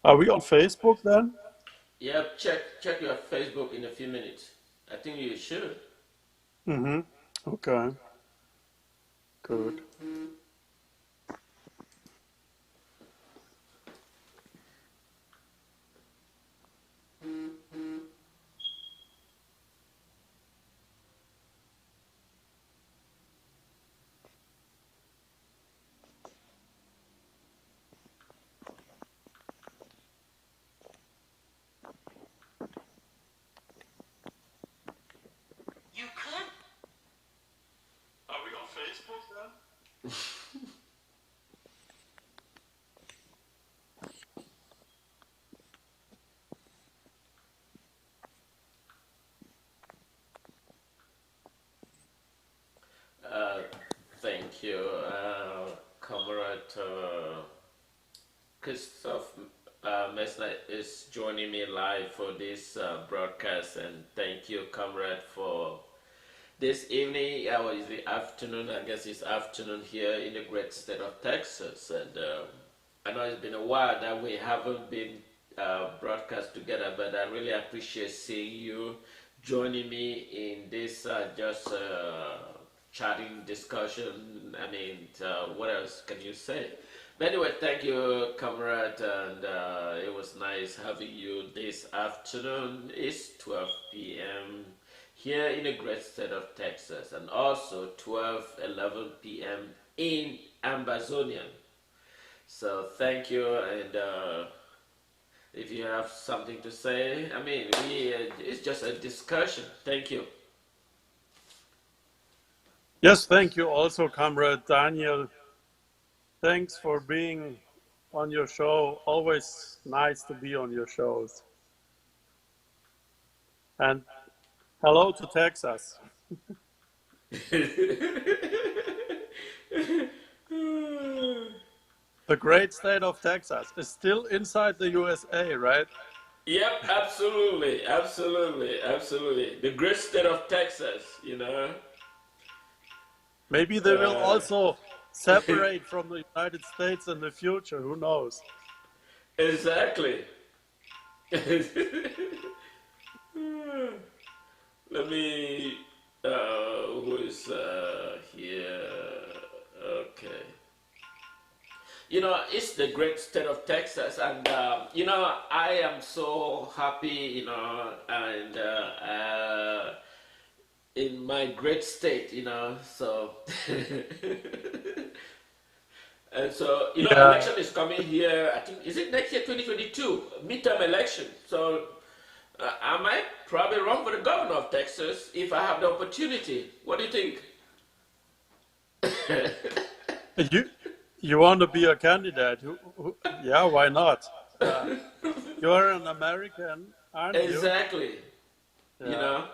Are we on Facebook then? Yep, check your Facebook in a few minutes. I think you should. Mm-hmm. Okay, good. You could. Are we on Facebook then? Uh, Thank you, Comrade Christoph Messner is joining me live for this broadcast, and thank you, Comrade, for this evening. Or is the afternoon? I guess it's afternoon here in the great state of Texas, and I know it's been a while that we haven't been broadcast together, but I really appreciate seeing you joining me in this just chatting discussion. I mean, what else can you say? But anyway, thank you, comrade, and it was nice having you this afternoon. It's 12 p.m. here in the great state of Texas, and also 12:11 p.m. in Ambazonia. So thank you, and if you have something to say, I mean, it's just a discussion. Thank you. Yes, thank you also, Comrade Daniel. Thanks for being on your show. Always nice to be on your shows. And hello to Texas. The great state of Texas is still inside the USA, right? Yep, absolutely, absolutely, absolutely. The great state of Texas, you know. Maybe they will Uh, also separate from the United States in the future. Who knows? exactly. Let me. Who is here? Okay. You know, it's the great state of Texas, and you know, I am so happy, you know, and in my great state, you know, so. And so, you know, Yeah. election is coming here. I think is it next year, 2022, midterm election. So I might probably run for the governor of Texas if I have the opportunity. What do you think? You you want to be a candidate? Yeah, why not? Yeah. You're an American, aren't you? Exactly. You Yeah. know.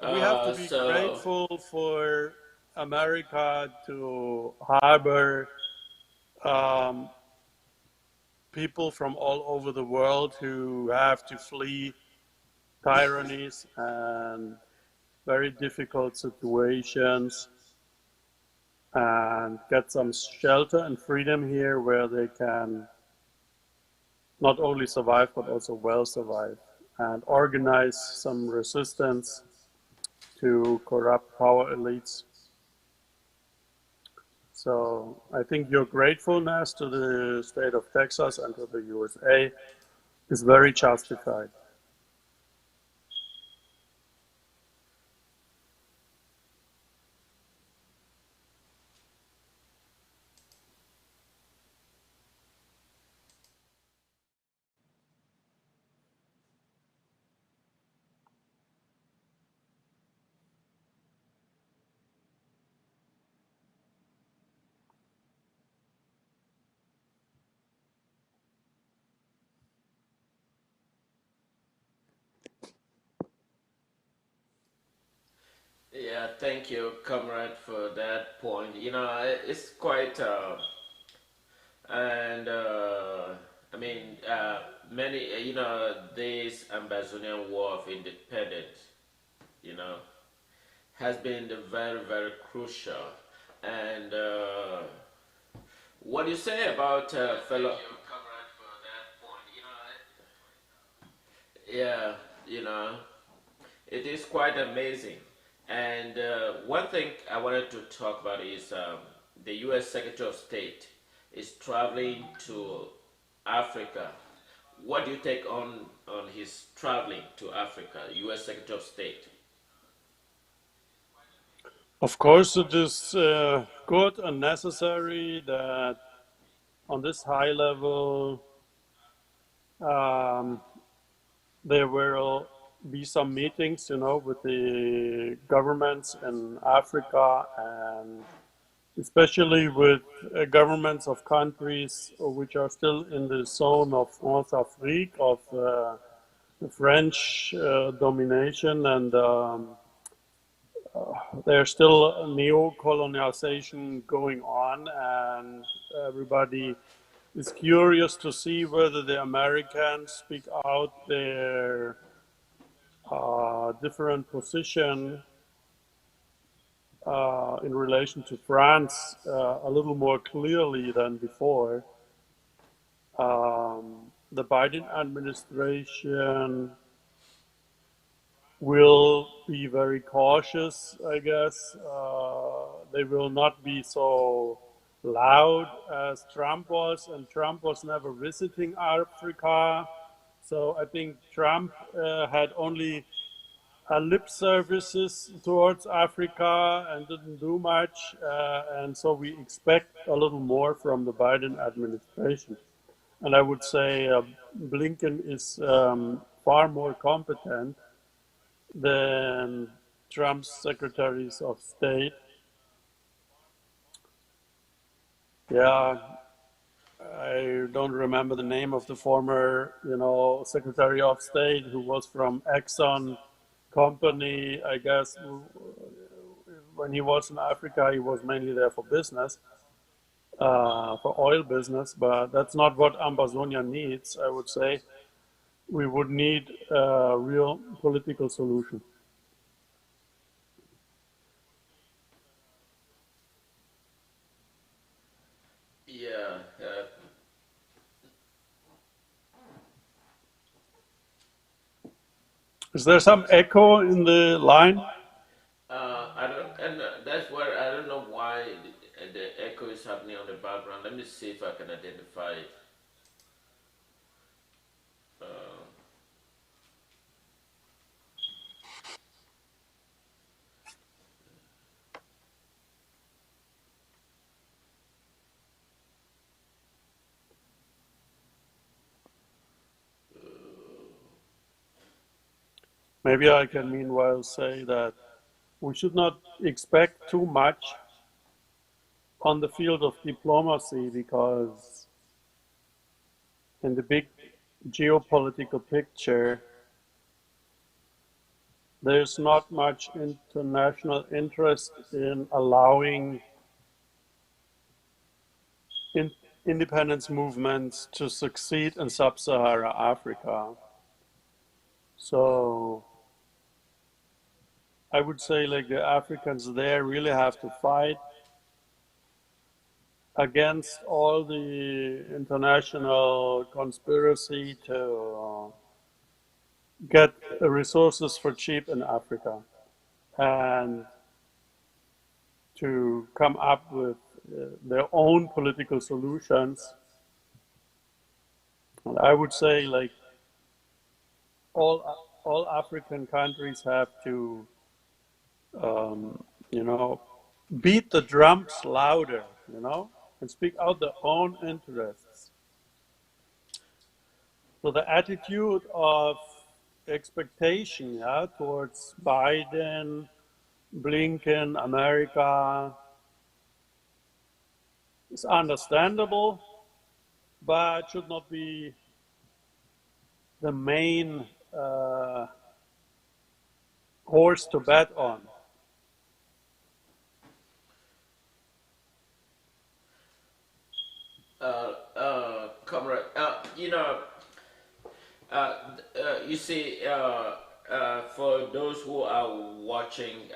We have to be So grateful for America to harbor um, people from all over the world who have to flee tyrannies and very difficult situations and get some shelter and freedom here where they can not only survive but also well survive and organize some resistance to corrupt power elites. So I think your gratefulness to the state of Texas and to the USA is very justified. yeah, thank you, comrade, for that point. You know, it's quite and I mean, many, you know, this Ambazonian War of Independence, you know, has been the very, very crucial. And what do you say about fellow? Yeah, you know, it is quite amazing. And one thing I wanted to talk about is the U.S. Secretary of State is traveling to Africa. What do you take on his traveling to Africa, U.S. Secretary of State? Of course, it is good and necessary that on this high level um, there will be some meetings, with the governments in Africa and especially with governments of countries which are still in the zone of North Afrique, of the French domination, and there's still neo-colonialization going on, and everybody is curious to see whether the Americans speak out their different position in relation to France a little more clearly than before. The Biden administration will be very cautious, I guess. They will not be so loud as Trump was, and Trump was never visiting Africa. So I think Trump had only lip services towards Africa and didn't do much. And so we expect a little more from the Biden administration. And I would say Blinken is far more competent than Trump's secretaries of state. Yeah, I don't remember the name of the former, Secretary of State who was from Exxon company. I guess when he was in Africa, he was mainly there for business, for oil business. But that's not what Ambazonia needs. I would say we would need a real political solution. Yeah, Is there some echo in the line? I don't, and that's where I don't know why the echo is happening on the background. Let me see if I can identify it. Uh, Maybe I can meanwhile say that we should not expect too much on the field of diplomacy because in the big geopolitical picture, there's not much international interest in allowing in independence movements to succeed in sub-Saharan Africa. So I would say like the Africans there really have to fight against all the international conspiracy to get resources for cheap in Africa and to come up with their own political solutions. And I would say like all all African countries have to you know beat the drums louder, and speak out their own interests. So the attitude of expectation, yeah, towards Biden, Blinken, America is understandable, but should not be the main horse to bet on. Comrade, you see, for those who are watching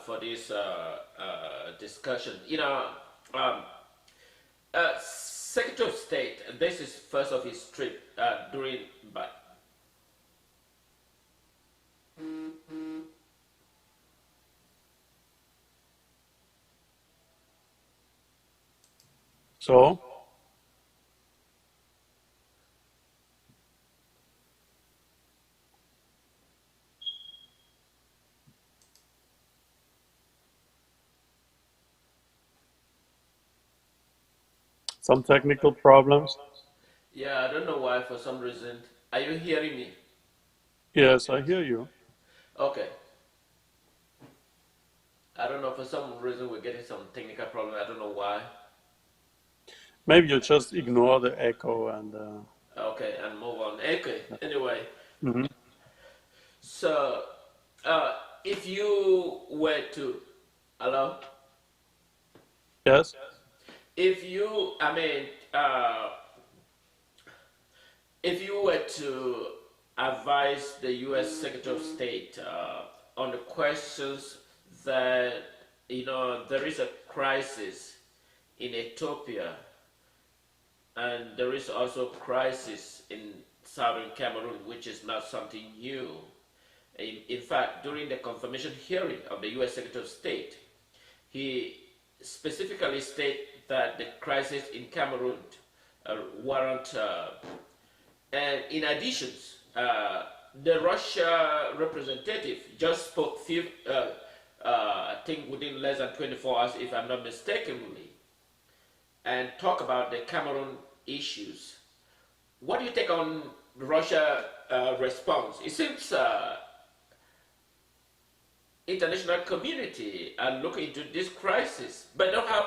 for this discussion, um, Secretary of State, this is first of his trip during, but So, some technical problems. Yeah, I don't know why. For some reason, are you hearing me? Yes, I hear you. Okay. I don't know. For some reason, we're getting some technical problem. I don't know why. Maybe you just ignore the echo and. Okay, and move on. Okay. Anyway, Mhm. so uh, if you were to, hello, Yes. if you, I mean, if you were to advise the U.S. Secretary of State on the questions that, there is a crisis in Ethiopia, and there is also crisis in Southern Cameroon, which is not something new. In fact, during the confirmation hearing of the U.S. Secretary of State, he specifically stated that the crisis in Cameroon warrant, and in addition, uh, the Russia representative just spoke I think within less than 24 hours, if I'm not mistakenly, and talk about the Cameroon issues. What do you take on Russia response? It seems international community are looking into this crisis, but don't have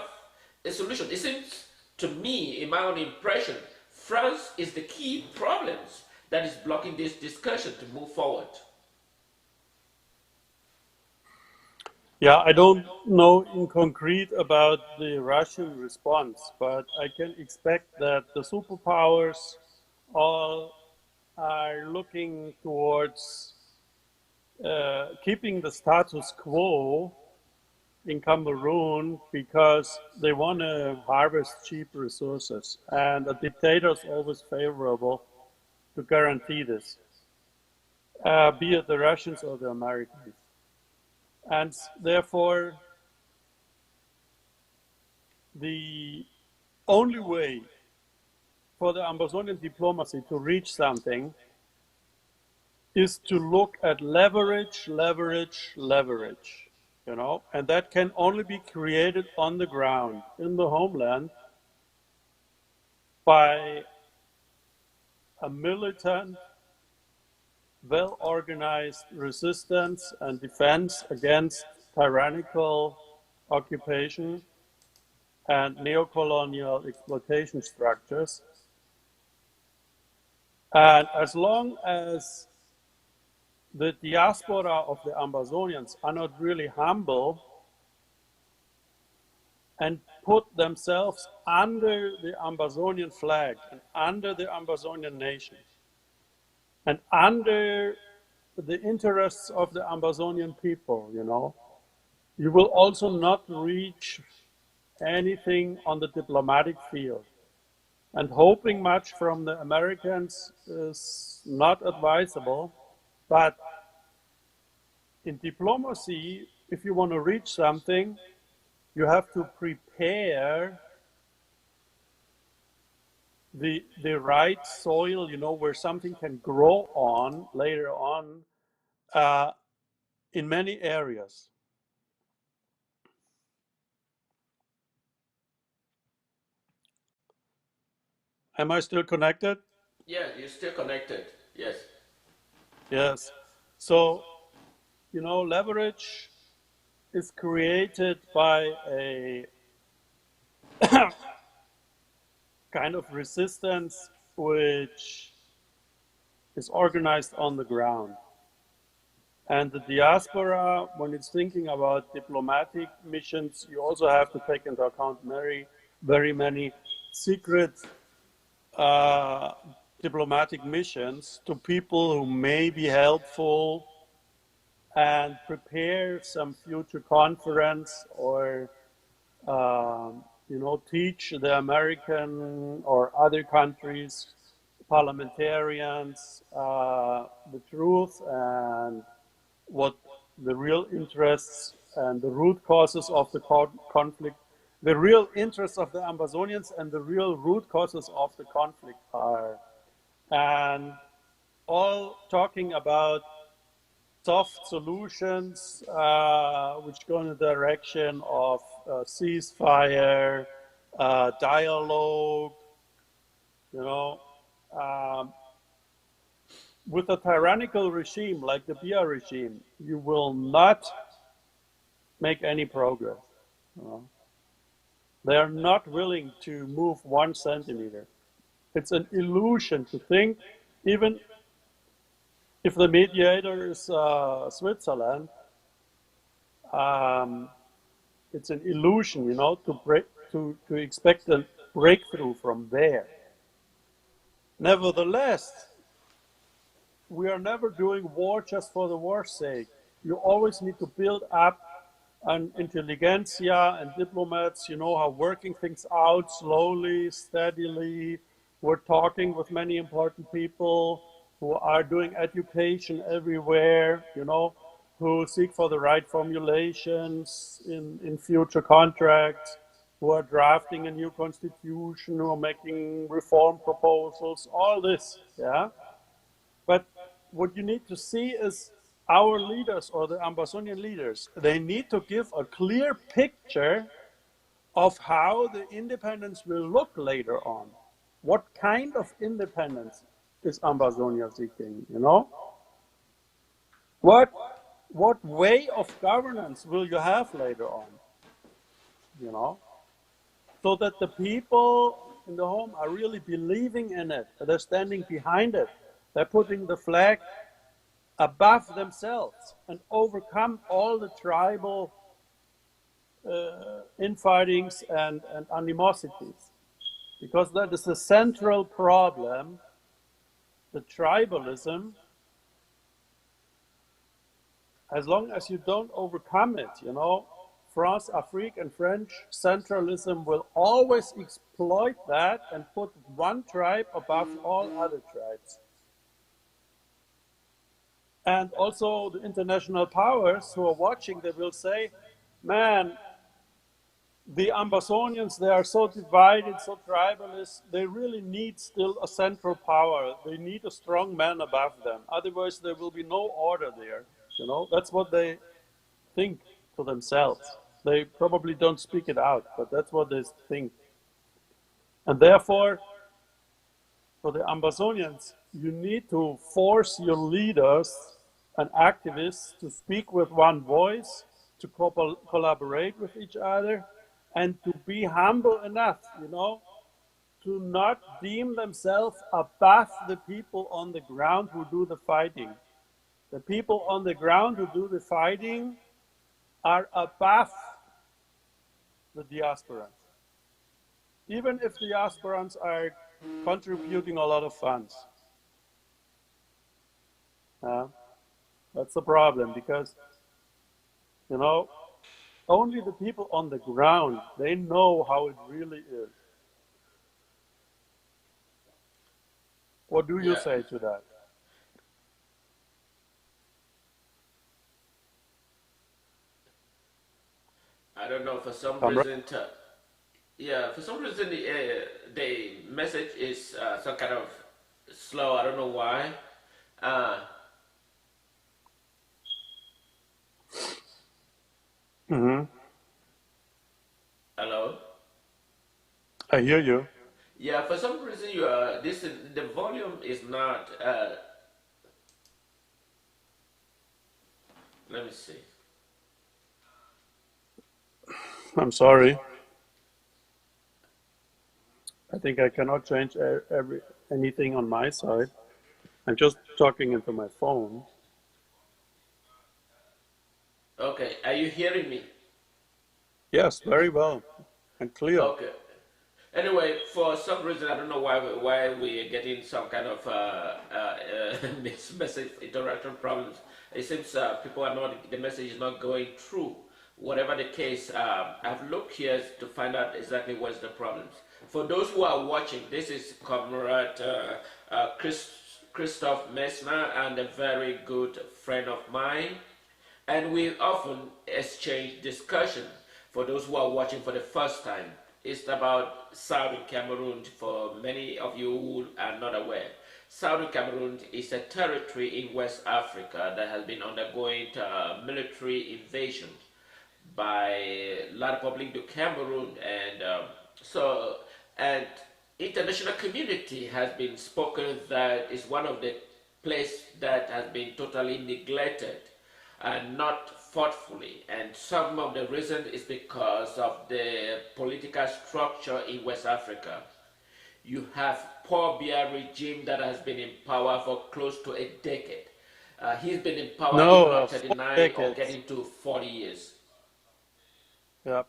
a solution. It seems to me, in my own impression, France is the key problems that is blocking this discussion to move forward. Yeah, I don't know in concrete about the Russian response, but I can expect that the superpowers all are looking towards keeping the status quo in Cameroon because they want to harvest cheap resources. And a dictator is always favorable to guarantee this, be it the Russians or the Americans. And therefore, the only way for the Ambazonian diplomacy to reach something is to look at leverage, leverage, leverage, and that can only be created on the ground in the homeland by a militant, well organized resistance and defense against tyrannical occupation and neocolonial exploitation structures. And as long as the diaspora of the Ambazonians are not really humble and put themselves under the Ambazonian flag and under the Ambazonian nation and under the interests of the Ambazonian people, you will also not reach anything on the diplomatic field. And hoping much from the Americans is not advisable, but in diplomacy, if you want to reach something, you have to prepare the right soil, where something can grow on later on uh, in many areas. Am I still connected? Yeah, you're still connected. Yes. Yes. So, leverage is created by a kind of resistance which is organized on the ground. And the diaspora, when it's thinking about diplomatic missions, you also have to take into account very, very many secret uh, diplomatic missions to people who may be helpful and prepare some future conference or teach the American or other countries parliamentarians the truth and what the real interests and the root causes of the conflict the real interests of the Ambazonians and the real root causes of the conflict are. And all talking about soft solutions, which go in the direction of ceasefire, dialogue, you know, with a tyrannical regime like the Biya regime, you will not make any progress. You know? They are not willing to move 1 centimeter. It's an illusion to think, even if the mediator is Switzerland, it's an illusion, you know, to expect a breakthrough from there. Nevertheless, we are never doing war just for the war's sake. You always need to build up an intelligentsia and diplomats, you know, how working things out slowly, steadily. We're talking with many important people who are doing education everywhere, you know, who seek for the right formulations in future contracts, who are drafting a new constitution, who are making reform proposals, all this, yeah? But what you need to see is our leaders or the Ambazonian leaders, they need to give a clear picture of how the independence will look later on. What kind of independence is Ambazonia seeking, you know? What way of governance will you have later on, you know? So that the people in the home are really believing in it, they're standing behind it, they're putting the flag above themselves and overcome all the tribal infightings and animosities. Because that is the central problem, the tribalism. As long as you don't overcome it, you know, France, Afrique, and French centralism will always exploit that and put one tribe above all other tribes. And also the international powers who are watching, they will say, man, the Ambazonians, they are so divided, so tribalist, they really need still a central power. They need a strong man above them. Otherwise, there will be no order there. You know, that's what they think to themselves. They probably don't speak it out, but that's what they think. And therefore, for the Ambazonians, you need to force your leaders and activists to speak with one voice, to collaborate with each other, and to be humble enough, you know, to not deem themselves above the people on the ground who do the fighting. The people on the ground who do the fighting are above the diasporans. Even if the diasporans are contributing a lot of funds. That's the problem, because, you know, only the people on the ground, they know how it really is. What do you say to that? I don't know, for some reason, for some reason the message is some kind of slow. I don't know why. Hello? I hear you. Yeah, for some reason the volume is not. Let me see. I'm sorry. I think I cannot change anything on my side. I'm just talking into my phone. Okay, are you hearing me? Yes, very well and clear. Okay. Anyway, for some reason, I don't know why we're getting some kind of message interaction problems. It seems people are not, the message is not going through. Whatever the case, I've looked here to find out exactly what's the problems. For those who are watching, this is Comrade Christoph Messner, and a very good friend of mine, and we often exchange discussion. for those who are watching for the first time. It's about Southern Cameroon for many of you who are not aware. Southern Cameroon is a territory in West Africa that has been undergoing military invasion by La Republique du Cameroun, and and international community has been spoken that is one of the places that has been totally neglected and not thoughtfully, and some of the reason is because of the political structure in West Africa. You have Paul Biya regime that has been in power for close to a decade. He's been in power if No, not 4 39 or decades. getting to 40 years. Yeah,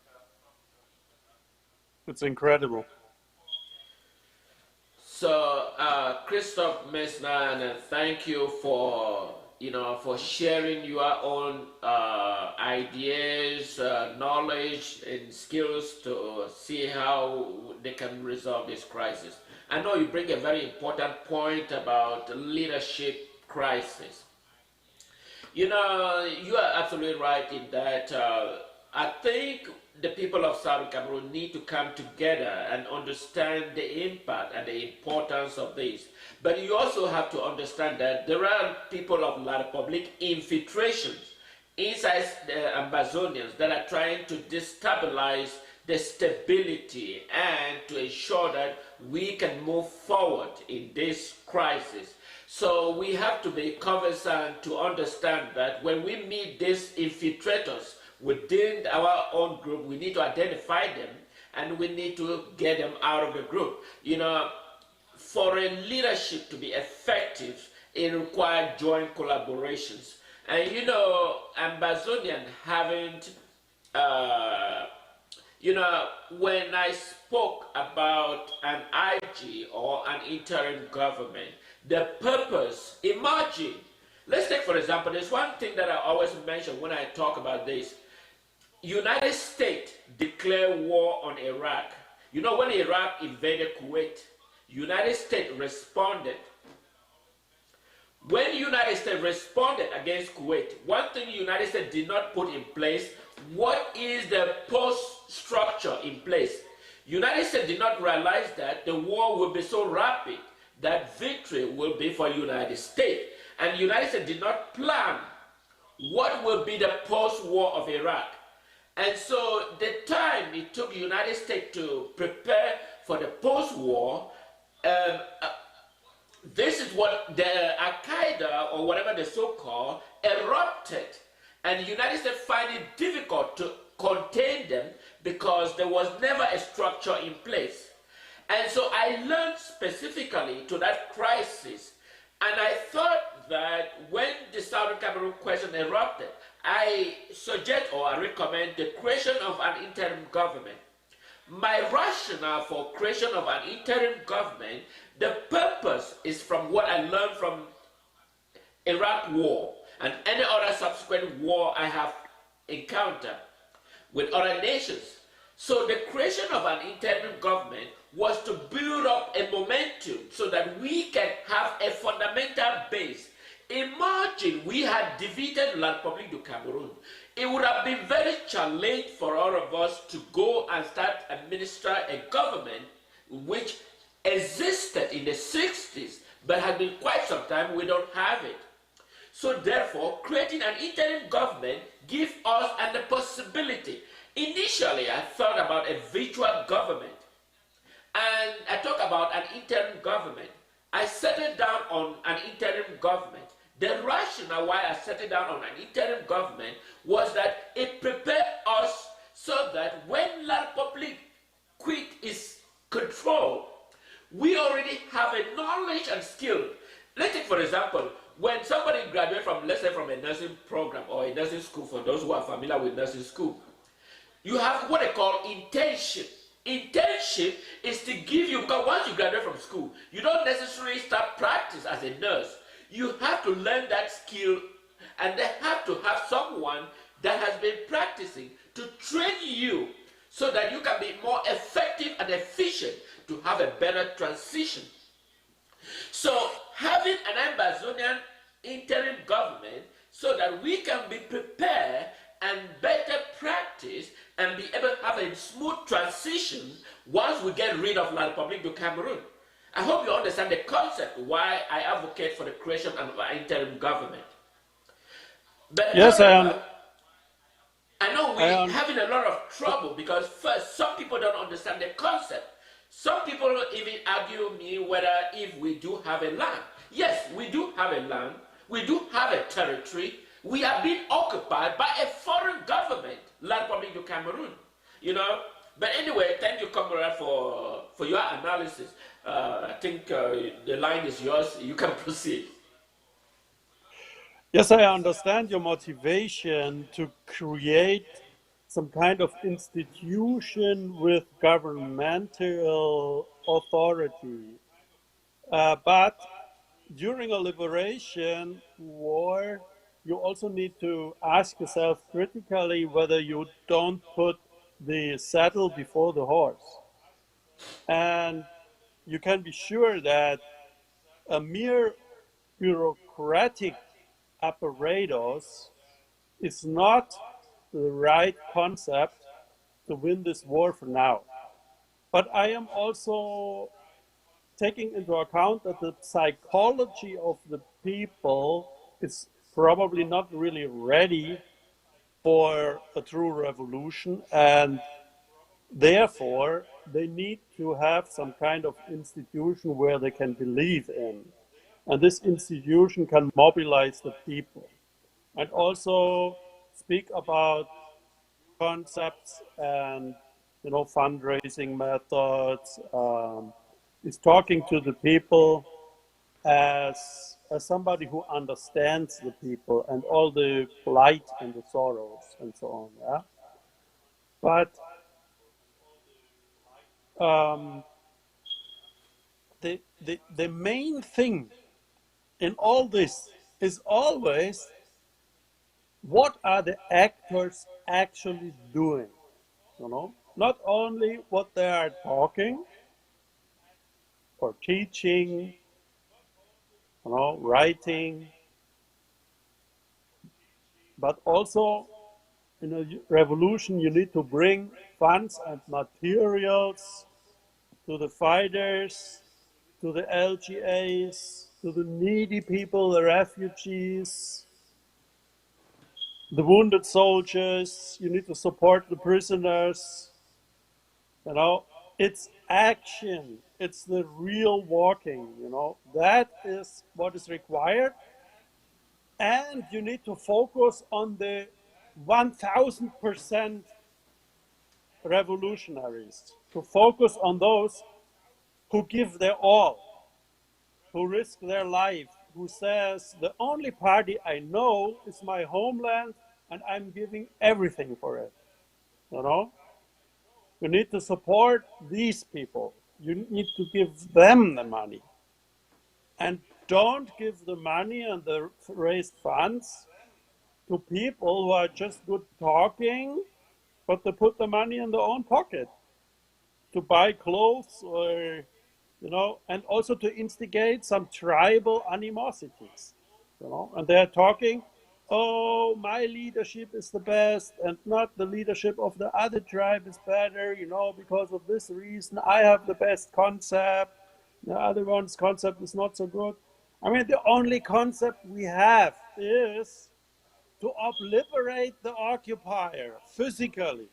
it's incredible. So, Christoph Mesnan, thank you for for sharing your own ideas, knowledge, and skills to see how they can resolve this crisis. I know you bring a very important point about leadership crisis. You know, you are absolutely right in that. I think the people of Southern Cameroon need to come together and understand the impact and the importance of this. But you also have to understand that there are people of La Republique infiltrations inside the Ambazonians that are trying to destabilize the stability and to ensure that we can move forward in this crisis. So we have to be cognizant to understand that when we meet these infiltrators within our own group, we need to identify them and we need to get them out of the group. You know, for a leadership to be effective, it requires joint collaborations. And you know, Ambazonian haven't, you know, when I spoke about an IG or an interim government, the purpose, imagine, let's take for example, there's one thing that I always mention when I talk about this. United States declared war on Iraq. You know, when Iraq invaded Kuwait, United States responded. When the United States responded against Kuwait, one thing the United States did not put in place, what is the post structure in place? United States did not realize that the war will be so rapid that victory will be for United States. And the United States did not plan what will be the post-war of Iraq. And so the time it took the United States to prepare for the post-war, this is what the Al-Qaeda, or whatever the so-called, erupted. And the United States find it difficult to contain them because there was never a structure in place. And so I learned specifically to that crisis, and I thought that when the Southern Cameroon question erupted, I suggest or I recommend the creation of an interim government. My rationale for creation of an interim government, the purpose is from what I learned from Iraq war and any other subsequent war I have encountered with other nations. So the creation of an interim government was to build up a momentum so that we can have a fundamental base. Imagine we had defeated La Republique du Cameroun. It would have been very challenging for all of us to go and start administer a government which existed in the 60s but had been quite some time we don't have it. So therefore, creating an interim government gives us the possibility. Initially, I thought about a virtual government. And I talk about an interim government. I settled down on an interim government. The rationale why I settled down on an interim government was that it prepared us so that when La Republique quit its control, we already have a knowledge and skill. Let's take for example, when somebody graduates from, let's say, from a nursing program or a nursing school, for those who are familiar with nursing school, you have what they call internship. Internship is to give you, because once you graduate from school, you don't necessarily start practice as a nurse. You have to learn that skill, and they have to have someone that has been practicing to train you so that you can be more effective and efficient to have a better transition. So having an Ambazonian interim government so that we can be prepared and better practice and be able to have a smooth transition once we get rid of La Republique du Cameroun. I hope you understand the concept why I advocate for the creation of an interim government. But Yes, however, I know I we're un, having a lot of trouble because first, some people don't understand the concept. Some people even argue me whether if we do have a land. Yes, we do have a land. We do have a territory. We are being occupied by a foreign government, La Republique du Cameroun. You know. But anyway, thank you, Comrade, for your analysis. I think the line is yours. You can proceed. yes, I understand your motivation to create some kind of institution with governmental authority. But during a liberation war, you also need to ask yourself critically whether you don't put the saddle before the horse. And you can be sure that a mere bureaucratic apparatus is not the right concept to win this war for now. But I am also taking into account that the psychology of the people is probably not really ready for a true revolution, and therefore they need to have some kind of institution where they can believe in. And this institution can mobilize the people and also speak about concepts and fundraising methods. Is talking to the people as somebody who understands the people and all the plight and the sorrows and so on. Yeah, but um, the main thing in all this is always what are the actors actually doing. Not only what they are talking or teaching, writing, but also in a revolution you need to bring funds and materials to the fighters, to the LGAs, to the needy people, the refugees, the wounded soldiers. You need to support the prisoners. It's action. It's the real walking. That is what is required. And you need to focus on the 1000% revolutionaries, to focus on those who give their all, who risk their life, who says, the only party I know is my homeland and I'm giving everything for it. You know, you need to support these people. You need to give them the money. And don't give the money and the raised funds to people who are just good talking, but they put the money in their own pocket to buy clothes or, and also to instigate some tribal animosities, and they're talking, oh, my leadership is the best and not the leadership of the other tribe is better, because of this reason, I have the best concept, the other one's concept is not so good. I mean, the only concept we have is to obliterate the occupier physically.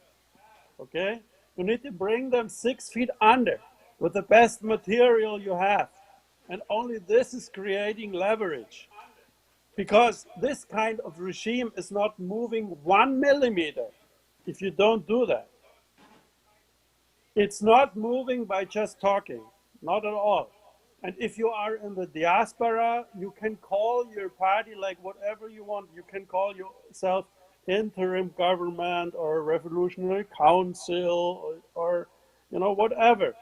Okay? You need to bring them 6 feet under with the best material you have. And only this is creating leverage. Because this kind of regime is not moving 1 millimeter if you don't do that. It's not moving by just talking, not at all. And if you are in the diaspora, you can call your party like whatever you want. You can call yourself interim government or revolutionary council or whatever.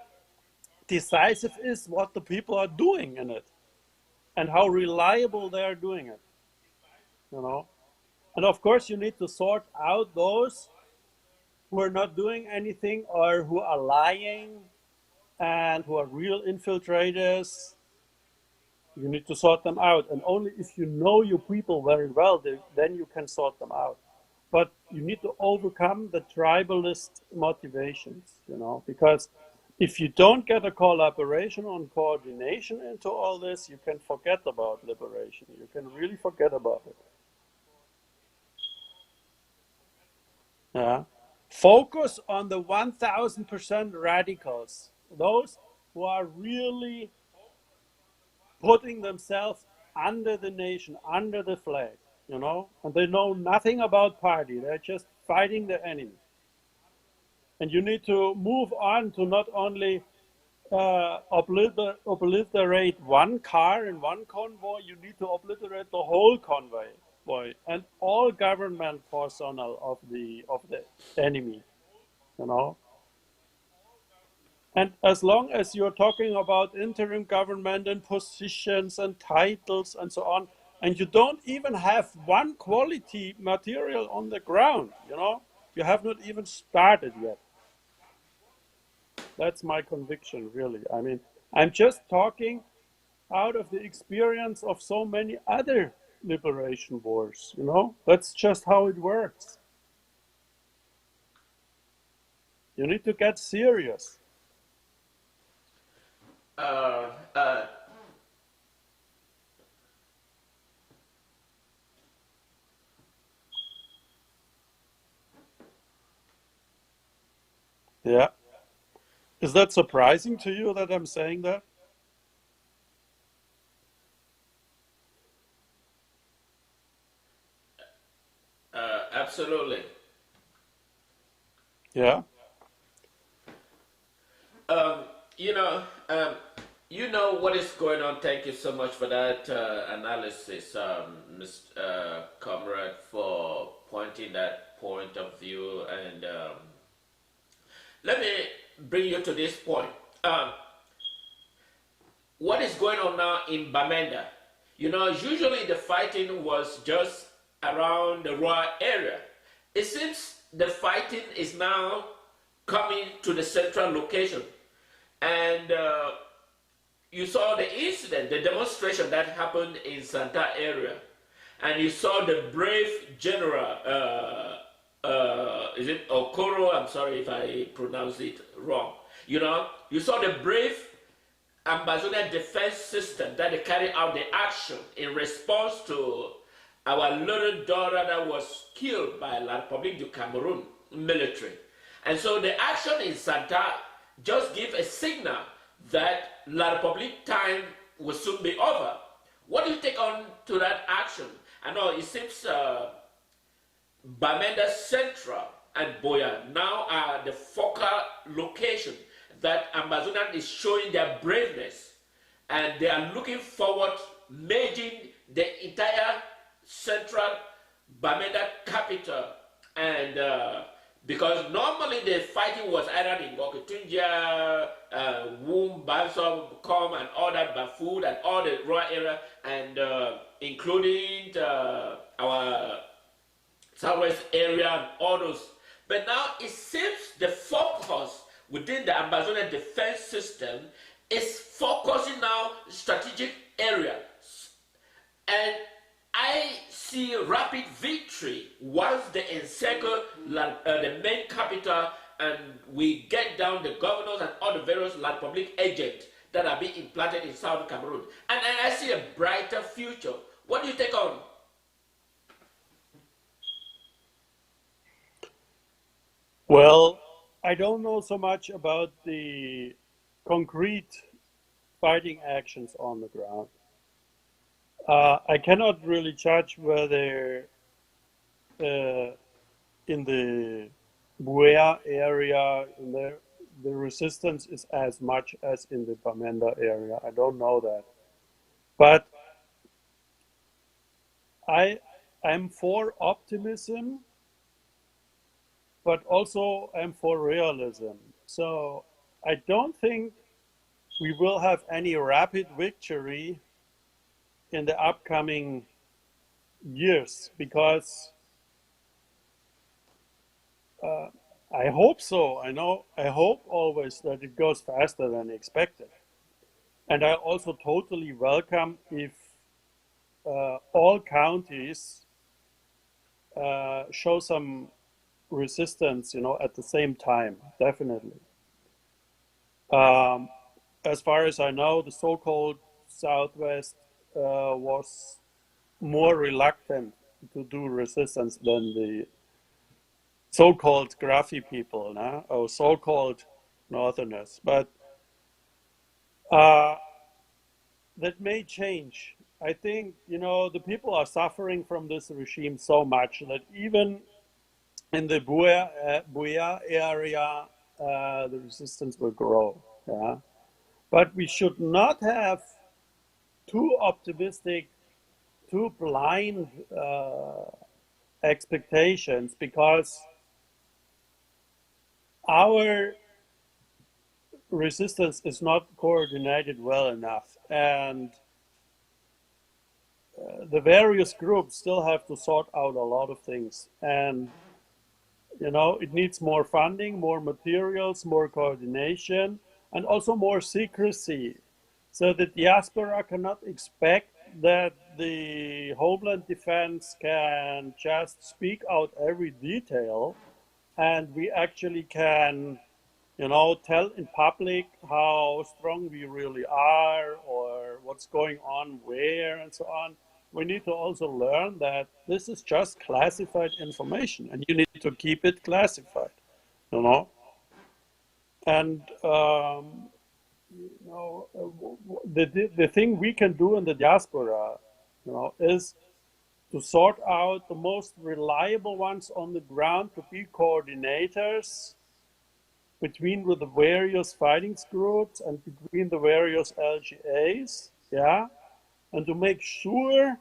Decisive is what the people are doing in it and how reliable they are doing it. And of course, you need to sort out those who are not doing anything or who are lying and who are real infiltrators. You need to sort them out. And only if you know your people very well, then you can sort them out. but you need to overcome the tribalist motivations, because if you don't get a collaboration and coordination into all this, you can forget about liberation. You can really forget about it. Yeah. Focus on the 1000% radicals, those who are really putting themselves under the nation, under the flag, and they know nothing about party. They're just fighting the enemy. And you need to move on to not only obliterate one car in one convoy, you need to obliterate the whole convoy and all government personnel of the enemy, you know. And as long as you're talking about interim government and positions and titles and so on, and you don't even have one quality material on the ground, you have not even started yet. That's my conviction, really. I mean, I'm just talking out of the experience of so many other liberation wars, That's just how it works. You need to get serious. Uh, uh, Yeah. Is that surprising to you that I'm saying that? Absolutely. Yeah. Um, you know, um, you know what is going on. Thank you so much for that analysis, Mr. Comrade, for pointing that point of view. And let me bring you to this point. Um, what is going on now in Bamenda? Usually the fighting was just around the rural area. It seems the fighting is now coming to the central location. And you saw the incident, the demonstration that happened in Santa area. And you saw the brave general, is it Okoro? I'm sorry if I pronounce it wrong. You saw the brave Ambazonia defense system that they carried out the action in response to our little daughter that was killed by La Republique du Cameroun military. And so the action in Santa just give a signal that La Republique time will soon be over. What do you take on to that action? I know it seems Bamenda Central and Boya now are the focal location that Ambazonian is showing their braveness, and they are looking forward merging the entire central Bamenda capital. And because normally the fighting was either in Gokutunja, Womb, Bansom, Com, and all that, Bafud, and all the rural area, and including our southwest area and all those. But now it seems the focus within the Ambazonia defense system is focusing now strategic area. And I see rapid victory once they encircle the main capital and we get down the governors and all the various La Republique agents that are being implanted in Southern Cameroon. And I see a brighter future. What do you take on? Well, I don't know so much about the concrete fighting actions on the ground. I cannot really judge whether in the Buea area the resistance is as much as in the Bamenda area. I don't know that. But I'm for optimism, but also I'm for realism. So I don't think we will have any rapid victory in the upcoming years because I hope so. I hope always that it goes faster than expected. And I also totally welcome if all counties show some resistance, at the same time, definitely. Um, as far as I know, the so-called Southwest was more reluctant to do resistance than the so-called Graphi people, no? Or so-called Northerners. But uh, that may change. I think, the people are suffering from this regime so much that even in the Buea area, the resistance will grow. Yeah, but we should not have too optimistic, too blind expectations, because our resistance is not coordinated well enough, and the various groups still have to sort out a lot of things. And it needs more funding, more materials, more coordination, and also more secrecy. So the diaspora cannot expect that the Homeland Defense can just speak out every detail, and we actually can, tell in public how strong we really are, or what's going on where, and so on. We need to also learn that this is just classified information, and you need to keep it classified, you know. And the thing we can do in the diaspora, is to sort out the most reliable ones on the ground, to be coordinators between the various fighting groups and between the various LGAs, yeah, and to make sure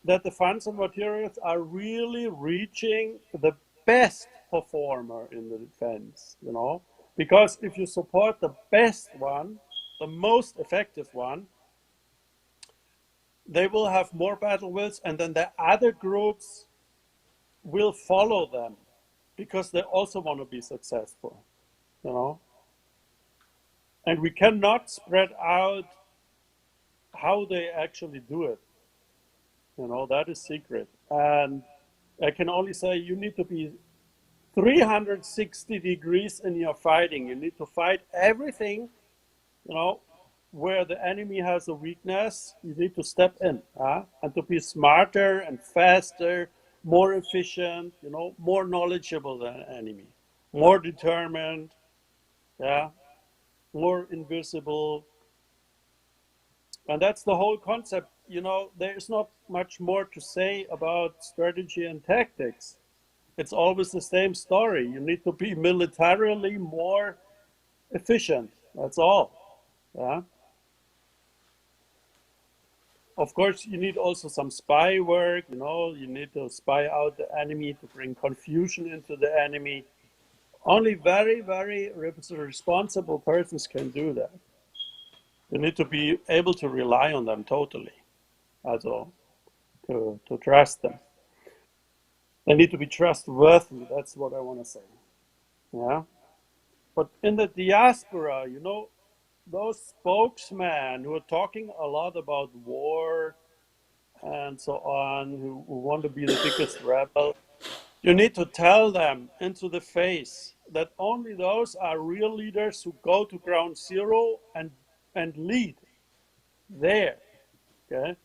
that the funds and materials are really reaching the best performer in the defense, because if you support the best one, the most effective one, they will have more battle wills, and then the other groups will follow them because they also want to be successful, you know. And we cannot spread out how they actually do it. That is secret. And I can only say you need to be 360 degrees in your fighting. You need to fight everything, where the enemy has a weakness, you need to step in, and to be smarter and faster, more efficient, more knowledgeable than the enemy, more determined, yeah, more invisible. And that's the whole concept. There's not much more to say about strategy and tactics. It's always the same story. You need to be militarily more efficient. That's all. Yeah. Of course, you need also some spy work. You need to spy out the enemy, to bring confusion into the enemy. Only very, very responsible persons can do that. You need to be able to rely on them totally, also to trust them. They need to be trustworthy. That's what I want to say. Yeah. But in the diaspora, those spokesmen who are talking a lot about war and so on, who want to be the biggest rebel, you need to tell them into the face that only those are real leaders who go to ground zero and lead there. Okay.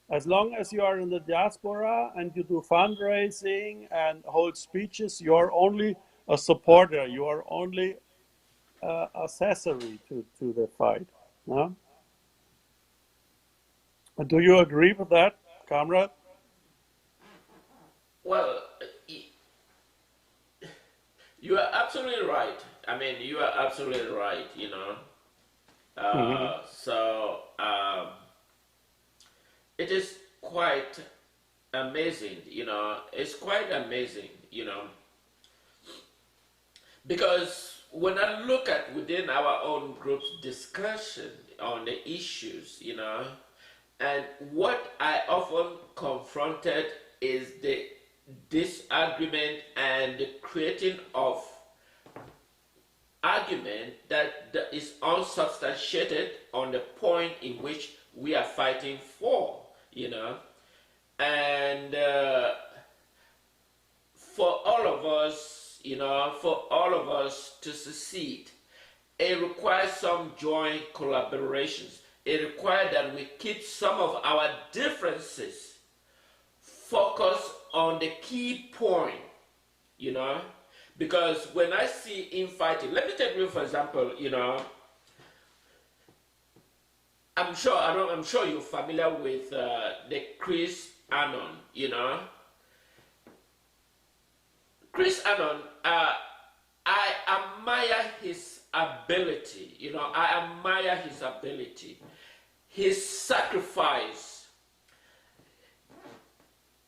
As long as you are in the diaspora and you do fundraising and hold speeches, you are only a supporter. You are only accessory to the fight. No? Do you agree with that, comrade? Well, you are absolutely right. I mean, you are absolutely right, Mm-hmm. So it is quite amazing, It's quite amazing, Because when I look at within our own group's discussion on the issues, and what I often confronted is the disagreement and the creating of argument that is unsubstantiated on the point in which we are fighting for, And for all of us, for all of us to succeed, it requires some joint collaborations. It requires that we keep some of our differences focused on the key point, because when I see infighting, let me take you for example, I'm sure you're familiar with the Chris Anon, Chris Anon, I admire his ability, I admire his ability, his sacrifice.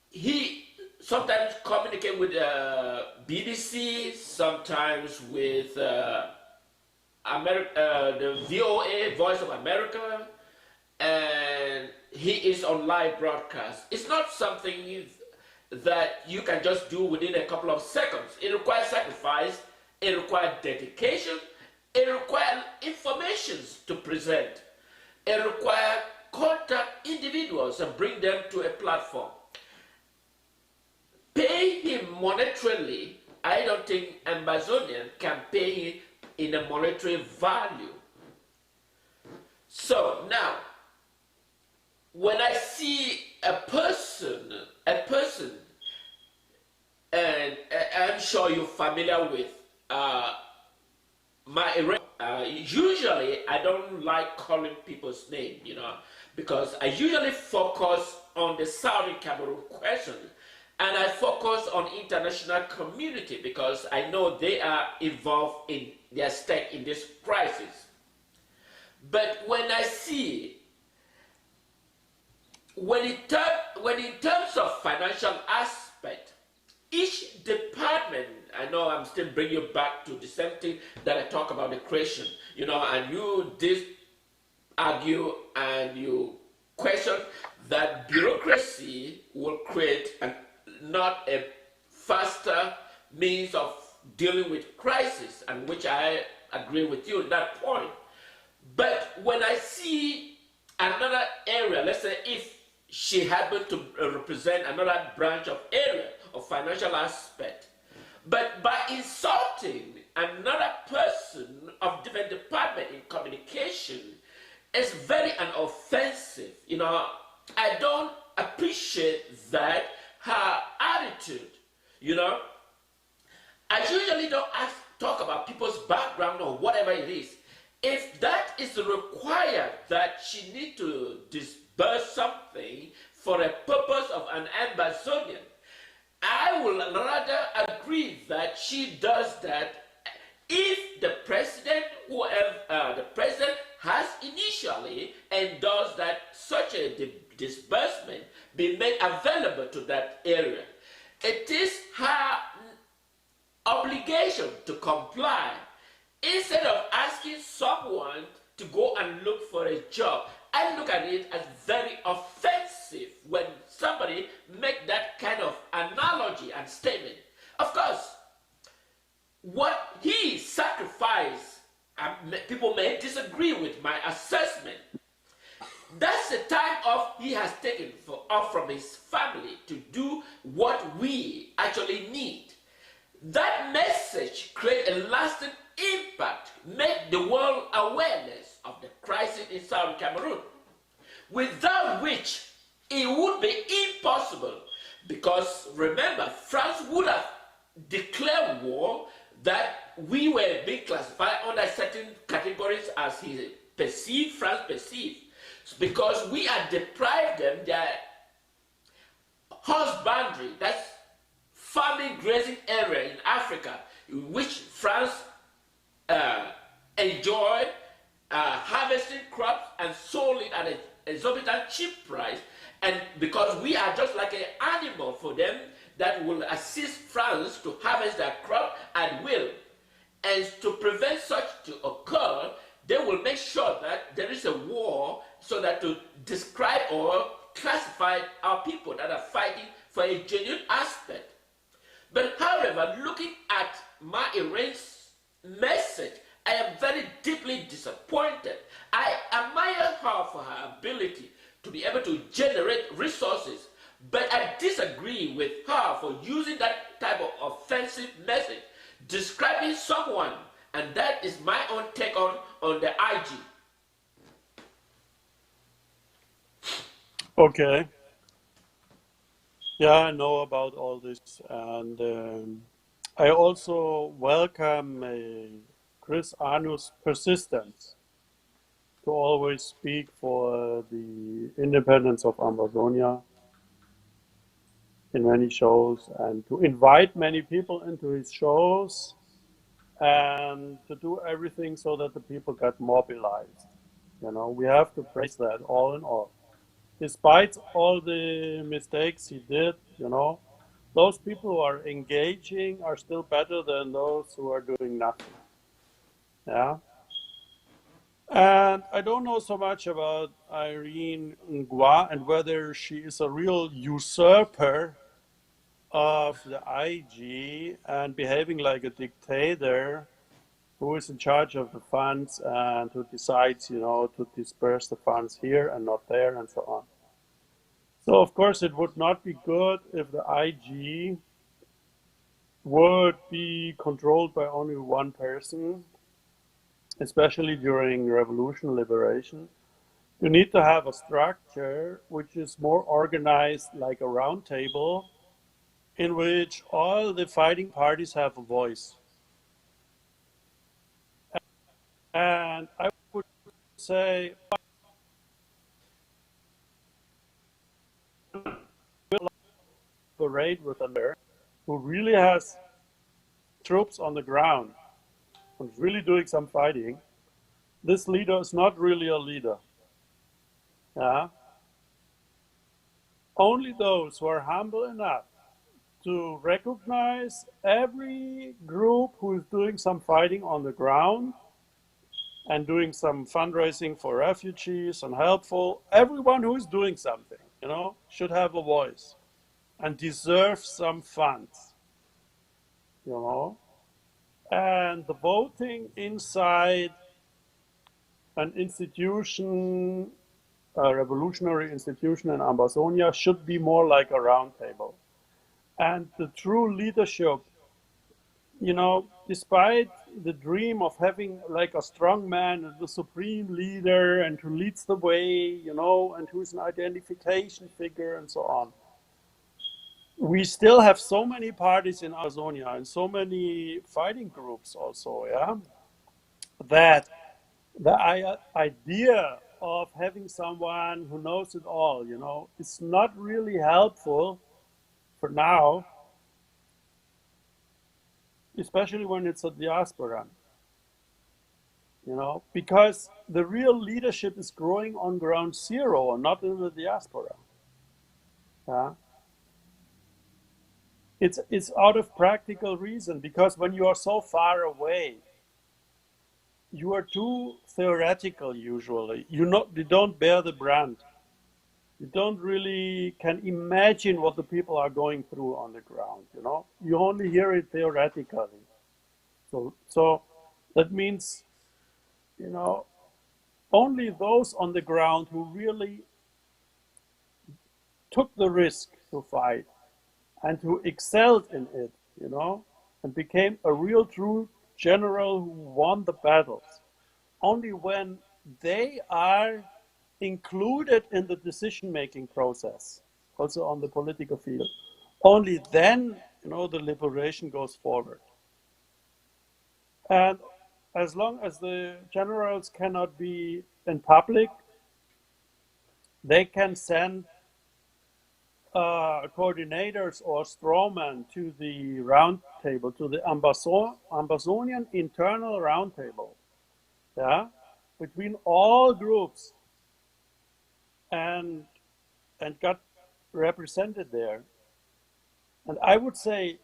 He sometimes communicate with BBC, sometimes with the VOA, Voice of America, and he is on live broadcast. It's not something that you can just do within a couple of seconds. It requires sacrifice, it requires dedication, it requires information to present, it requires contact individuals and bring them to a platform. Pay him monetarily, I don't think Ambazonian can pay him in a monetary value. So now, when I see a person, and I'm sure you're familiar with usually I don't like calling people's name, because I usually focus on the Southern Cameroon question, and I focus on international community because I know they are involved in their stake in this crisis. But when I see, when in terms of financial aspect, each department, I know I'm still bringing you back to the same thing that I talk about the creation, and you argue and you question that bureaucracy will create not a faster means of dealing with crisis, and which I agree with you at that point. But when I see another area, let's say if she happened to represent another branch of area of financial aspect, but by insulting another person of different department in communication, it's very unoffensive. I don't appreciate that, her attitude. I usually don't talk about people's background or whatever it is. If that is required that she need to disburse something for a purpose of an Ambazonian, I will rather agree that she does that if the president, the president has initially endorsed that such a disbursement be made available to that area. It is her obligation to comply instead of asking someone to go and look for a job. I look at it as very offensive when somebody make that kind of analogy and statement. Of course, what he sacrificed, people may disagree with my assessment. That's the time off he has taken off from his family to do what we actually need. That message create a lasting impact, make the world awareness of the crisis in Southern Cameroon, without which it would be impossible, because remember, France would have declared war, that we were being classified under certain categories as he perceived, France perceived, because we had deprived them their husbandry, that's farming grazing area in Africa, which France enjoyed harvesting crops and sold it at an exorbitant cheap price, and because we are just like an animal for them that will assist France to harvest their crop at will, and to prevent such to occur, they will make sure that there is a war so that to describe or classify our people that are fighting for a genuine aspect. But however, looking at Ma Irene's message, I am very deeply disappointed. I admire her for her ability to be able to generate resources, But I disagree with her for using that type of offensive message, describing someone, and that is my own take on the IG. Okay. Yeah, I know about all this, and I also welcome Chris Anu's persistence to always speak for the independence of Ambazonia in many shows and to invite many people into his shows and to do everything so that the people get mobilized. You know, we have to praise that all in all. Despite all the mistakes he did, you know, those people who are engaging are still better than those who are doing nothing. Yeah. And I don't know so much about Irene Ngwa and whether she is a real usurper of the IG and behaving like a dictator who is in charge of the funds and who decides, you know, to disperse the funds here and not there and so on. So, of course, it would not be good if the IG would be controlled by only one person, especially during revolution liberation. You need to have a structure which is more organized like a round table in which all the fighting parties have a voice. And I would say, collaborate with a leader who really has troops on the ground and is really doing some fighting. This leader is not really a leader. Yeah? Only those who are humble enough to recognize every group who is doing some fighting on the ground and doing some fundraising for refugees and helpful, everyone who is doing something, you know, should have a voice and deserve some funds, you know. And the voting inside an institution, a revolutionary institution in Ambazonia, should be more like a round table. And the true leadership, you know, despite the dream of having like a strong man, the supreme leader, and who leads the way, you know, and who's an identification figure and so on, we still have so many parties in Amazonia and so many fighting groups also, yeah, that the idea of having someone who knows it all, you know, is not really helpful for now, especially when it's a diaspora, you know, because the real leadership is growing on ground zero and not in the diaspora. Yeah. It's out of practical reason, because when you are so far away, you are too theoretical usually. You don't bear the brand. You don't really can imagine what the people are going through on the ground, you know. You only hear it theoretically. So that means, you know, only those on the ground who really took the risk to fight and who excelled in it, you know, and became a real true general who won the battles. Only when they are included in the decision-making process, also on the political field, only then, you know, the liberation goes forward. And as long as the generals cannot be in public, they can send coordinators or strawmen to the round table, to the Ambazonian internal round table, yeah, between all groups, and got represented there. And I would say,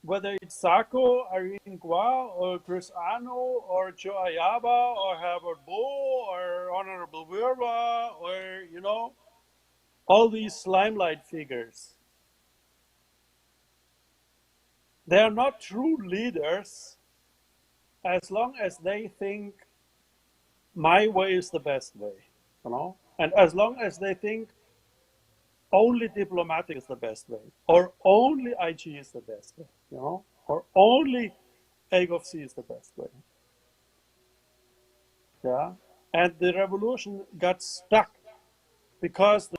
whether it's Sako, Irene Gua, or Chris Ano, or Joe Ayaba, or Herbert Bo, or Honorable Wirwa, or, you know, all these limelight figures, they are not true leaders as long as they think my way is the best way, you know, and as long as they think only diplomatic is the best way, or only IG is the best way, or only AGOC is the best way. Yeah, and the revolution got stuck because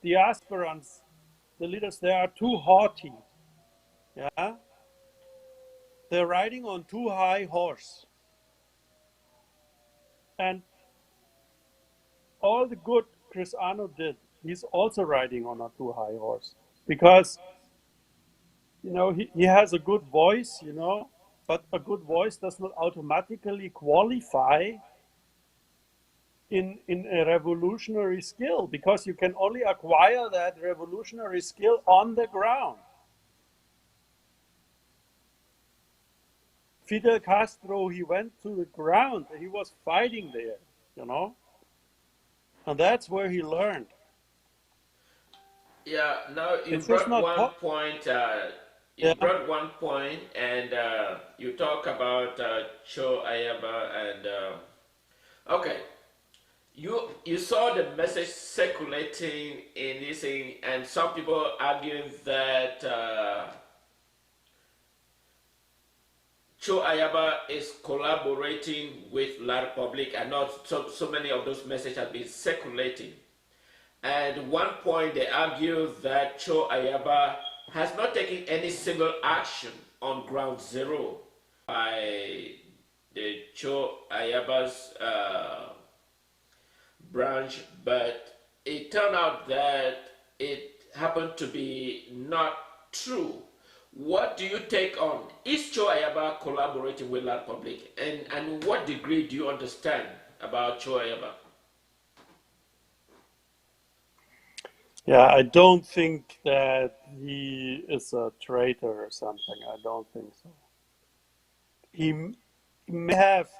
the aspirants, the leaders, they are too haughty. Yeah, they're riding on too high horse, and all the good Chris Arno did, he's also riding on a too high horse because he has a good voice, but a good voice does not automatically qualify in a revolutionary skill, because you can only acquire that revolutionary skill on the ground. Fidel Castro, he went to the ground, he was fighting there, and that's where he learned. Yeah, now you It's just brought not one point. You yeah. brought one point, and you talk about Cho Ayaba, and okay, you saw the message circulating in this thing, and some people arguing that Cho Ayaba is collaborating with La Republique, and not so many of those messages have been circulating. And one point they argue that Cho Ayaba has not taken any single action on ground zero by the Cho Ayaba's branch, but it turned out that it happened to be not true. What do you take on? Is Cho Ayaba collaborating with La Republique? And what degree do you understand about Cho Ayaba? Yeah, I don't think that he is a traitor or something. I don't think so. He may have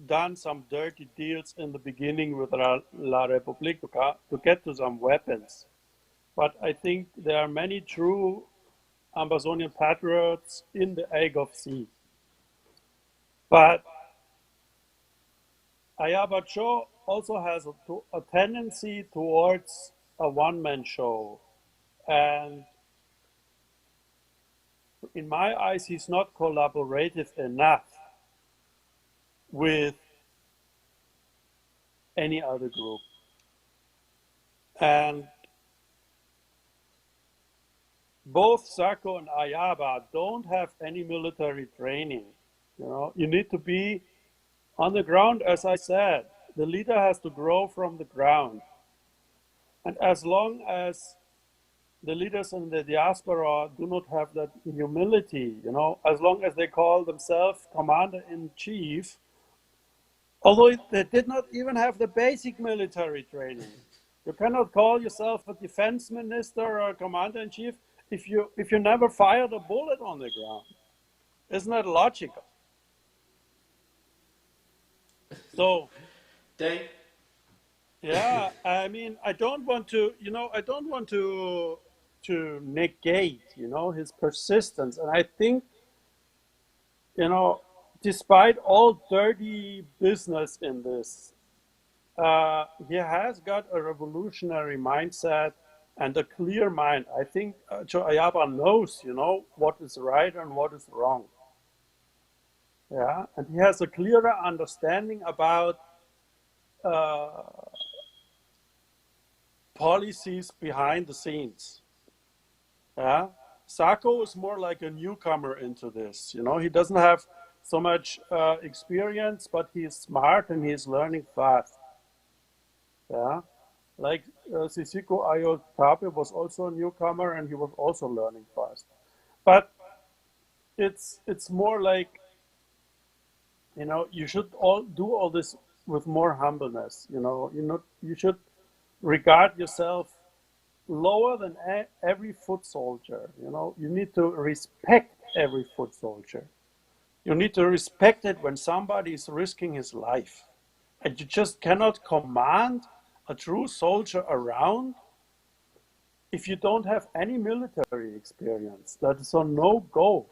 done some dirty deals in the beginning with La Republique to get to some weapons. But I think there are many true Ambazonian patriots in the AGOC. But Ayaba Cho also has a tendency towards a one-man show. And in my eyes, he's not collaborative enough with any other group. And both Sako and Ayaba don't have any military training. You need to be on the ground, as I said. The leader has to grow from the ground. And as long as the leaders in the diaspora do not have that humility, as long as they call themselves commander-in-chief, although they did not even have the basic military training. You cannot call yourself a defense minister or a commander-in-chief if you never fired a bullet on the ground. Isn't that logical? So, yeah, I mean, I don't want to negate, his persistence. And I think, despite all dirty business in this, he has got a revolutionary mindset and a clear mind. I think Joe Ayaba knows, what is right and what is wrong. Yeah, and he has a clearer understanding about policies behind the scenes. Yeah, Sako is more like a newcomer into this. He doesn't have so much experience, but he's smart and he's learning fast. Yeah, like Sisiko Ayotape was also a newcomer and he was also learning fast. But it's more like, you should do all this with more humbleness. You should regard yourself lower than every foot soldier. You need to respect every foot soldier. You need to respect it when somebody is risking his life. And you just cannot command a true soldier around if you don't have any military experience. That is a no-go.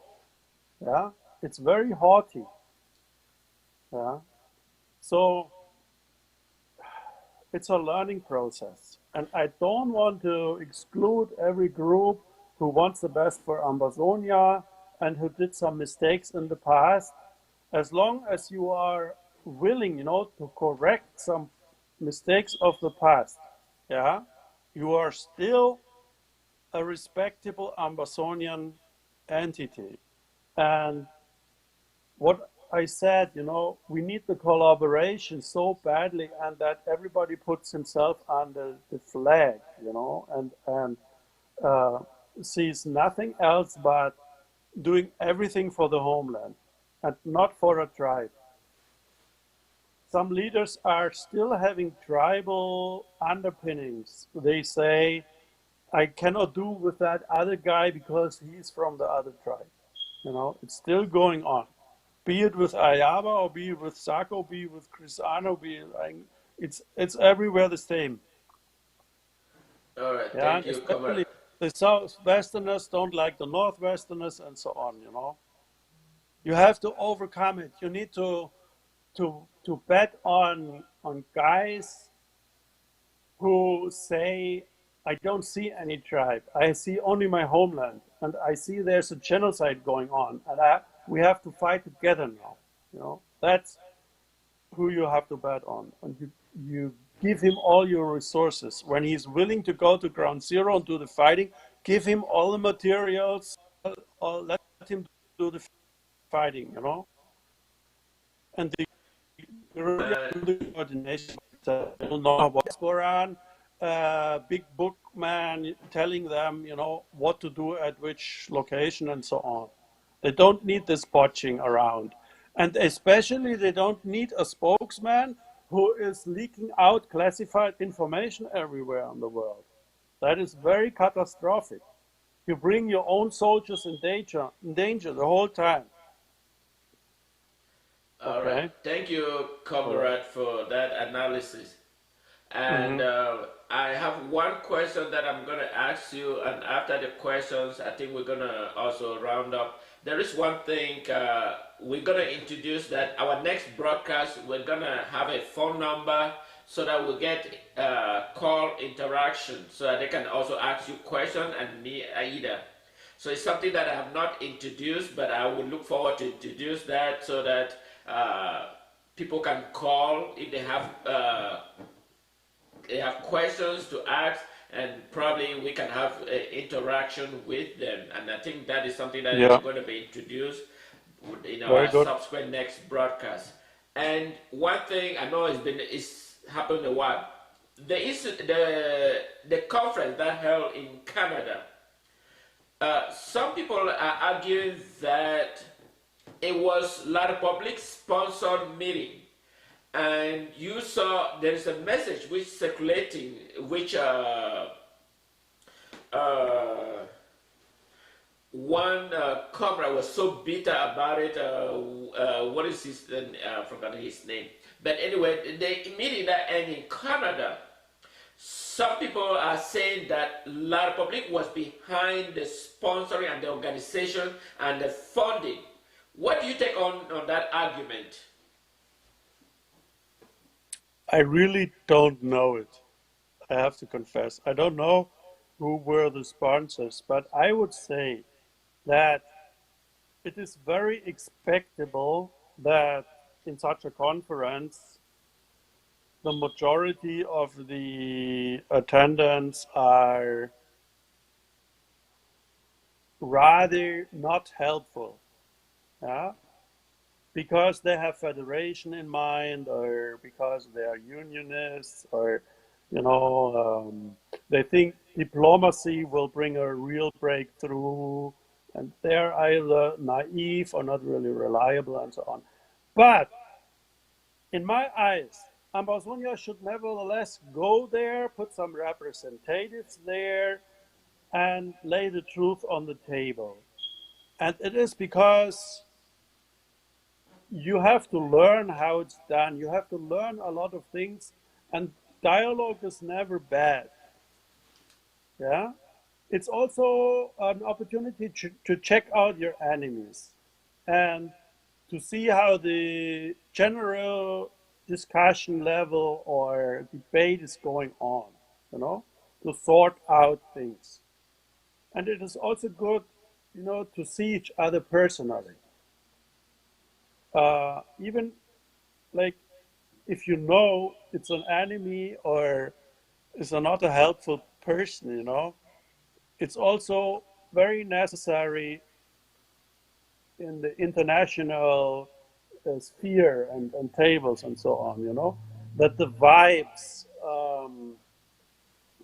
Yeah, it's very haughty. Yeah, so it's a learning process. And I don't want to exclude every group who wants the best for Ambazonia and who did some mistakes in the past. As long as you are willing, to correct some mistakes of the past, yeah, you are still a respectable Ambazonian entity. And what I said, we need the collaboration so badly, and that everybody puts himself under the flag, and sees nothing else but doing everything for the homeland and not for a tribe. Some leaders are still having tribal underpinnings. They say, I cannot do with that other guy because he's from the other tribe. It's still going on. Be it with Ayaba or be it with Sako, be it with Crisano, it's everywhere the same. All right, Yeah, thank and you, Comrade. especially the Southwesterners don't like the Northwesterners and so on. You have to overcome it. You need to bet on guys who say, I don't see any tribe. I see only my homeland, and I see there's a genocide going on, and we have to fight together now. That's who you have to bet on, and you give him all your resources. When he's willing to go to ground zero and do the fighting, give him all the materials, or let him do the fighting. And the guerrilla Uh, do the coordination. They will know what's Quran, big book man telling them, what to do at which location and so on. They don't need this botching around. And especially they don't need a spokesman who is leaking out classified information everywhere in the world. That is very catastrophic. You bring your own soldiers in danger the whole time. all right, Okay? thank you, All right. Comrade, for that analysis. And Mm-hmm. I have one question that I'm going to ask you, and after the questions, I think we're going to also round up. There is one thing we're going to introduce that our next broadcast, we're going to have a phone number so that we get call interaction so that they can also ask you questions and me either. So it's something that I have not introduced, but I will look forward to introduce that so that people can call if they have questions to ask, and probably we can have interaction with them. And I think that is something that is Yeah, going to be introduced in very our good. subsequent next broadcast. And one thing I know it's happened a while. The conference that held in Canada. Some people are arguing that it was La Republique sponsored meeting, and you saw there is a message which circulating, which uh, one comrade was so bitter about it. What is his? I forgot his name. But anyway, the meeting that ended in Canada. Some people are saying that La Republique was behind the sponsoring and the organization and the funding. What do you take on that argument? I really don't know it. I have to confess. I don't know who were the sponsors, but I would say that it is very expectable that in such a conference, the majority of the attendants are rather not helpful. Yeah? Because they have federation in mind, or because they are unionists, or they think diplomacy will bring a real breakthrough, and they're either naive or not really reliable and so on. But in my eyes, Ambazonia should nevertheless go there, put some representatives there, and lay the truth on the table. And it is because you have to learn how it's done. You have to learn a lot of things, and dialogue is never bad. Yeah, it's also an opportunity to check out your enemies and to see how the general discussion level or debate is going on. you know, to sort out things. And it is also good, you know, to see each other personally. Even like if you know it's an enemy or is not a helpful person, you know, it's also very necessary in the international sphere and tables and so on, you know, that the vibes,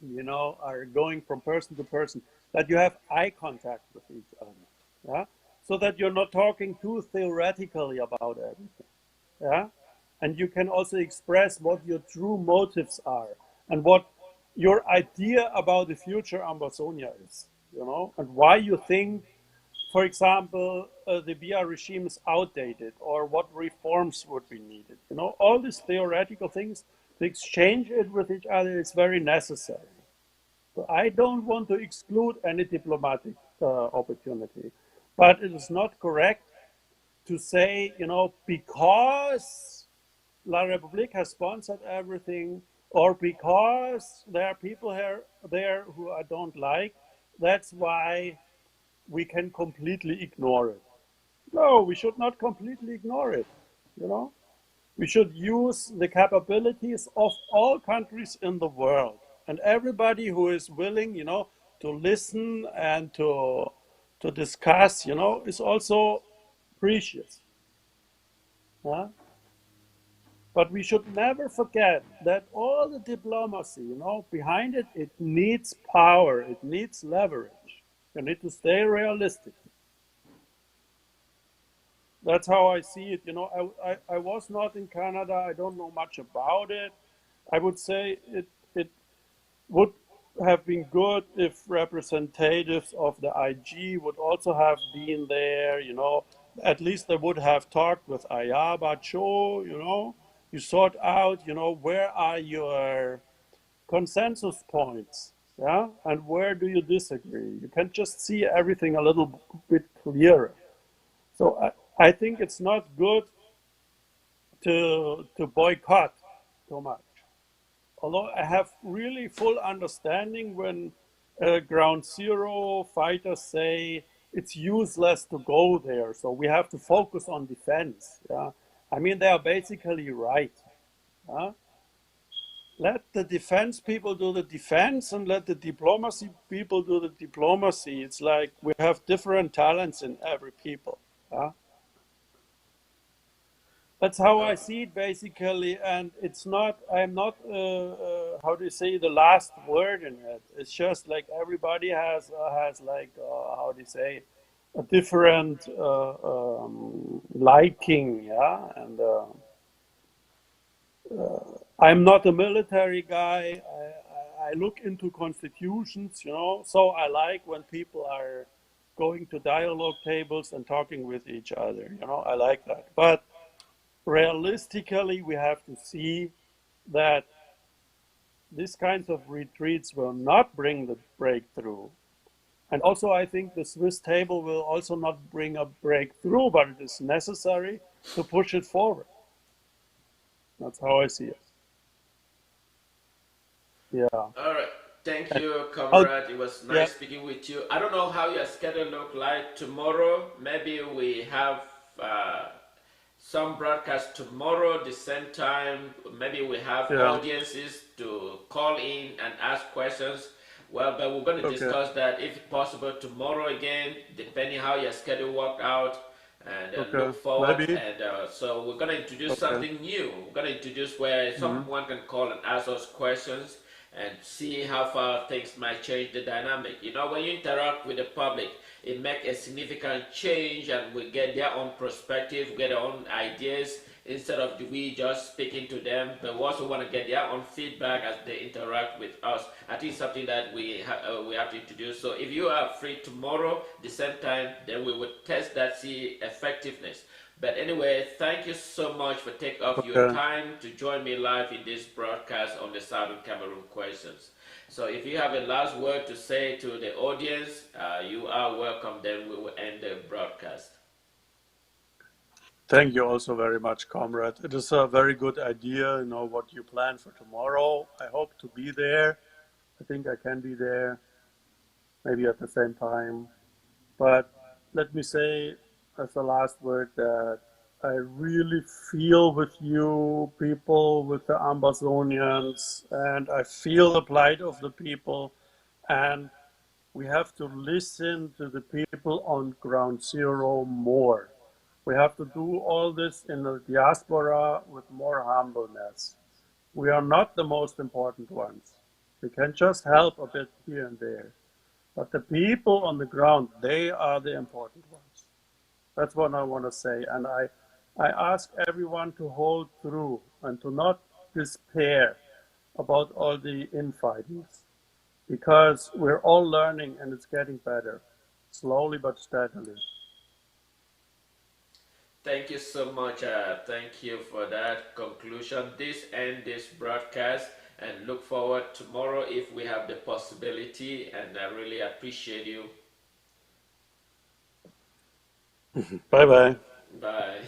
you know, are going from person to person, that you have eye contact with each other, yeah, so that you're not talking too theoretically about everything, yeah, and you can also express what your true motives are and what your idea about the future Ambazonia is, you know, and why you think, for example, the BR regime is outdated or what reforms would be needed. You know, all these theoretical things, to exchange it with each other is very necessary. So I don't want to exclude any diplomatic opportunity, but it is not correct to say, you know, because La Republique has sponsored everything, or because there are people here there who I don't like, that's why we can completely ignore it. No, we should not completely ignore it. You know, we should use the capabilities of all countries in the world, and everybody who is willing, you know, to listen and to discuss, you know, is also precious. Huh? But we should never forget that all the diplomacy, you know, behind it, it needs power, it needs leverage. You need to stay realistic. That's how I see it. You know, I was not in Canada. I don't know much about it. I would say it would have been good if representatives of the IG would also have been there. You know, at least they would have talked with Ayaba Cho. You know, you sort out, you know, where are your consensus points, yeah, and where do you disagree. You can just see everything a little bit clearer. So I think it's not good to boycott too much. Although I have really full understanding when ground zero fighters say it's useless to go there, so we have to focus on defense. Yeah, I mean they are basically right. Yeah? Let the defense people do the defense and let the diplomacy people do the diplomacy. It's like we have different talents in every people. Yeah? That's how I Uh, see it basically, and it's not. I'm not. How do you say the last word in it? It's just like everybody has like how do you say a different liking, yeah. And I'm not a military guy. I look into constitutions, you know. So I like when people are going to dialogue tables and talking with each other. You know, I like that, but realistically, we have to see that these kinds of retreats will not bring the breakthrough. And also, I think the Swiss table will also not bring a breakthrough, but it is necessary to push it forward. That's how I see it. Yeah. all right. Thank And you, oh, comrade. It was yeah. nice speaking with you. I don't know how your schedule look like tomorrow. Maybe we have uh, some broadcast tomorrow the same time. Maybe we have Yeah. audiences to call in and ask questions. Well, but we're going to Okay. discuss that if possible tomorrow again, depending how your schedule worked out, and Okay. look forward. Maybe. And so we're going to introduce Okay. something new. We're going to introduce where Hmm. someone can call and ask us questions and see how far things might change the dynamic. You know, when you interact with the public, it makes a significant change and we get their own perspective, get their own ideas instead of we just speaking to them. But we also want to get their own feedback as they interact with us. I think something that we have to introduce. So if you are free tomorrow, the same time, then we would test that, see effectiveness. But anyway, thank you so much for taking off your Okay. time to join me live in this broadcast on the Southern Cameroon questions. So if you have a last word to say to the audience, you are welcome. Then we will end the broadcast. Thank you also very much, comrade. It is a very good idea, you know, what you plan for tomorrow. I hope to be there. I think I can be there, maybe at the same time. But let me say as the last word that I really feel with you people, with the Ambazonians, and I feel the plight of the people. And we have to listen to the people on ground zero more. We have to do all this in the diaspora with more humbleness. We are not the most important ones. We can just help a bit here and there. But the people on the ground, they are the important ones. That's what I want to say. And I ask everyone to hold through and to not despair about all the infightings because we're all learning and it's getting better, slowly but steadily. Thank you so much. Thank you for that conclusion. This ends this broadcast and look forward tomorrow if we have the possibility. And I really appreciate you. Bye bye. Bye.